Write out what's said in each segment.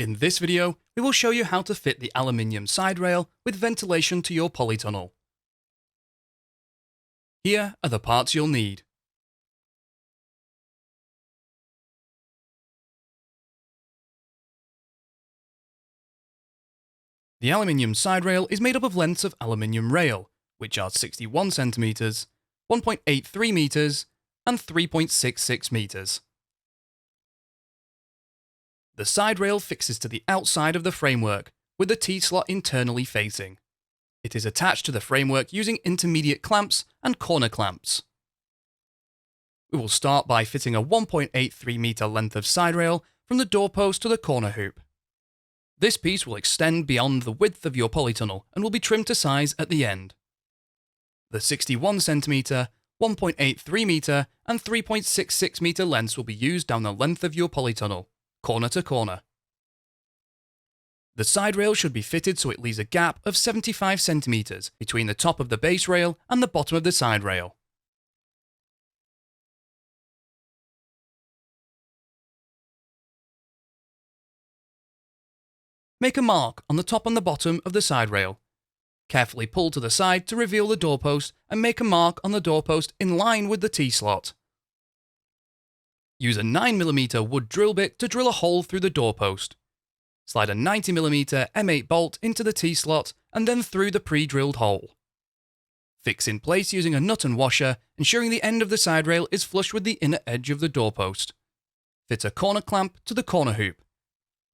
In this video, we will show you how to fit the aluminium side rail with ventilation to your polytunnel. Here are the parts you'll need. The aluminium side rail is made up of lengths of aluminium rail, which are 61 cm, 1.83 meters, and 3.66 meters. The side rail fixes to the outside of the framework, with the T-slot internally facing. It is attached to the framework using intermediate clamps and corner clamps. We will start by fitting a 1.83 meter length of side rail from the doorpost to the corner hoop. This piece will extend beyond the width of your polytunnel and will be trimmed to size at the end. The 61 cm, 1.83 meter, and 3.66 meter lengths will be used down the length of your polytunnel, corner to corner. The side rail should be fitted so it leaves a gap of 75 cm between the top of the base rail and the bottom of the side rail. Make a mark on the top and the bottom of the side rail. Carefully pull to the side to reveal the doorpost and make a mark on the doorpost in line with the T-slot. Use a 9mm wood drill bit to drill a hole through the doorpost. Slide a 90mm M8 bolt into the T-slot and then through the pre-drilled hole. Fix in place using a nut and washer, ensuring the end of the side rail is flush with the inner edge of the doorpost. Fit a corner clamp to the corner hoop.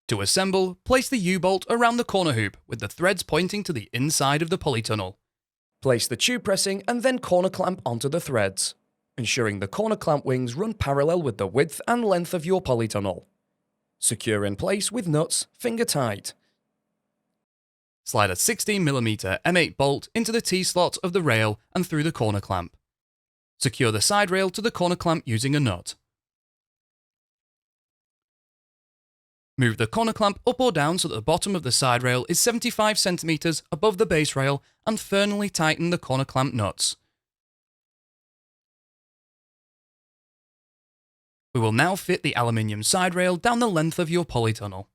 To assemble, place the U-bolt around the corner hoop with the threads pointing to the inside of the polytunnel. Place the tube pressing and then corner clamp onto the threads, ensuring the corner clamp wings run parallel with the width and length of your polytunnel. Secure in place with nuts, finger tight. Slide a 16mm M8 bolt into the T-slot of the rail and through the corner clamp. Secure the side rail to the corner clamp using a nut. Move the corner clamp up or down so that the bottom of the side rail is 75 cm above the base rail and firmly tighten the corner clamp nuts. We will now fit the aluminium side rail down the length of your polytunnel.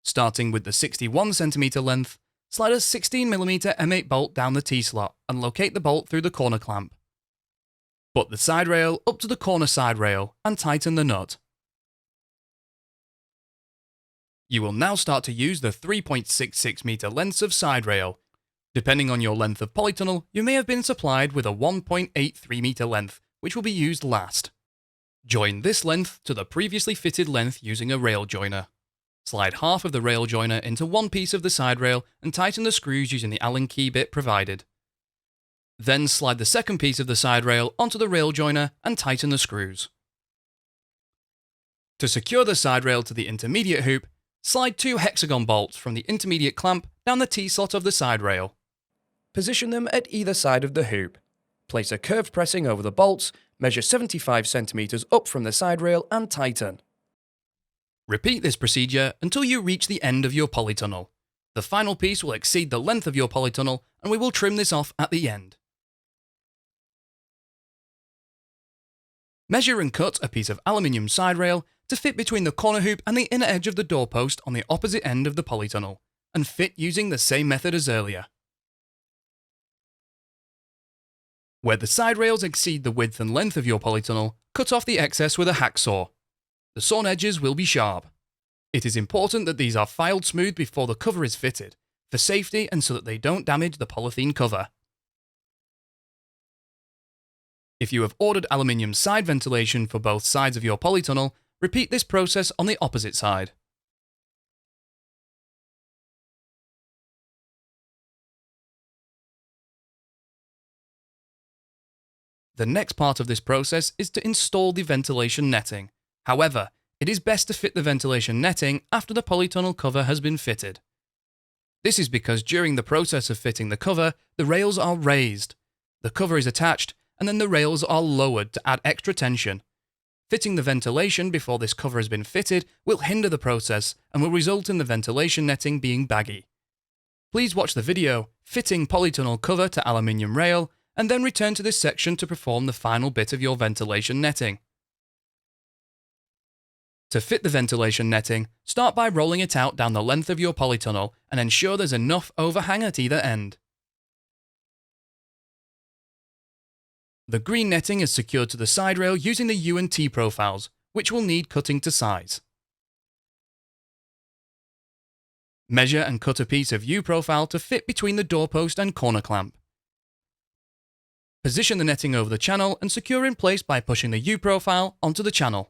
Starting with the 61 cm length, slide a 16mm M8 bolt down the T-slot and locate the bolt through the corner clamp. Put the side rail up to the corner side rail and tighten the nut. You will now start to use the 3.66 meter lengths of side rail. Depending on your length of polytunnel, you may have been supplied with a 1.83 meter length, which will be used last. Join this length to the previously fitted length using a rail joiner. Slide half of the rail joiner into one piece of the side rail and tighten the screws using the Allen key bit provided. Then slide the second piece of the side rail onto the rail joiner and tighten the screws. To secure the side rail to the intermediate hoop, slide 2 hexagon bolts from the intermediate clamp down the T-slot of the side rail. Position them at either side of the hoop. Place a curved pressing over the bolts, measure 75 cm up from the side rail and tighten. Repeat this procedure until you reach the end of your polytunnel. The final piece will exceed the length of your polytunnel and we will trim this off at the end. Measure and cut a piece of aluminium side rail to fit between the corner hoop and the inner edge of the doorpost on the opposite end of the polytunnel, and fit using the same method as earlier. Where the side rails exceed the width and length of your polytunnel, cut off the excess with a hacksaw. The sawn edges will be sharp. It is important that these are filed smooth before the cover is fitted, for safety and so that they don't damage the polythene cover. If you have ordered aluminium side ventilation for both sides of your polytunnel, repeat this process on the opposite side. The next part of this process is to install the ventilation netting. However, it is best to fit the ventilation netting after the polytunnel cover has been fitted. This is because during the process of fitting the cover, the rails are raised. The cover is attached and then the rails are lowered to add extra tension. Fitting the ventilation before this cover has been fitted will hinder the process and will result in the ventilation netting being baggy. Please watch the video, Fitting Polytunnel Cover to Aluminium Rail, and then return to this section to perform the final bit of your ventilation netting. To fit the ventilation netting, start by rolling it out down the length of your polytunnel and ensure there's enough overhang at either end. The green netting is secured to the side rail using the U and T profiles, which will need cutting to size. Measure and cut a piece of U profile to fit between the doorpost and corner clamp. Position the netting over the channel and secure in place by pushing the U profile onto the channel.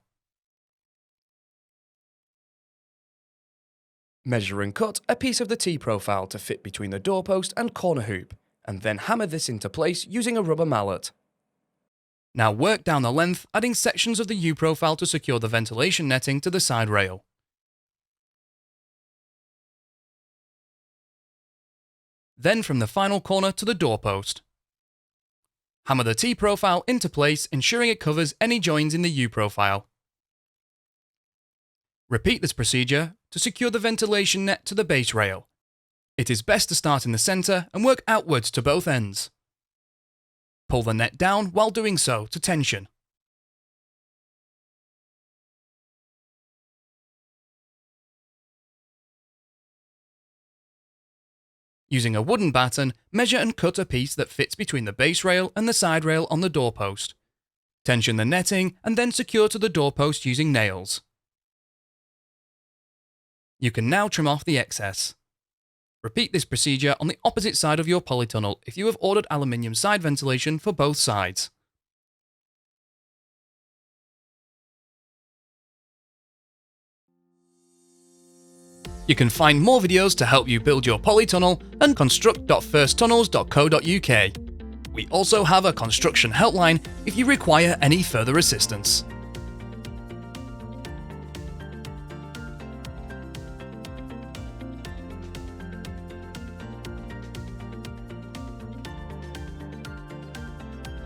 Measure and cut a piece of the T profile to fit between the doorpost and corner hoop, and then hammer this into place using a rubber mallet. Now work down the length, adding sections of the U profile to secure the ventilation netting to the side rail. Then from the final corner to the doorpost. Hammer the T profile into place, ensuring it covers any joins in the U profile. Repeat this procedure to secure the ventilation net to the base rail. It is best to start in the centre and work outwards to both ends. Pull the net down while doing so to tension. Using a wooden batten, measure and cut a piece that fits between the base rail and the side rail on the doorpost. Tension the netting and then secure to the doorpost using nails. You can now trim off the excess. Repeat this procedure on the opposite side of your polytunnel if you have ordered aluminium side ventilation for both sides. You can find more videos to help you build your polytunnel at construct.firsttunnels.co.uk. We also have a construction helpline if you require any further assistance.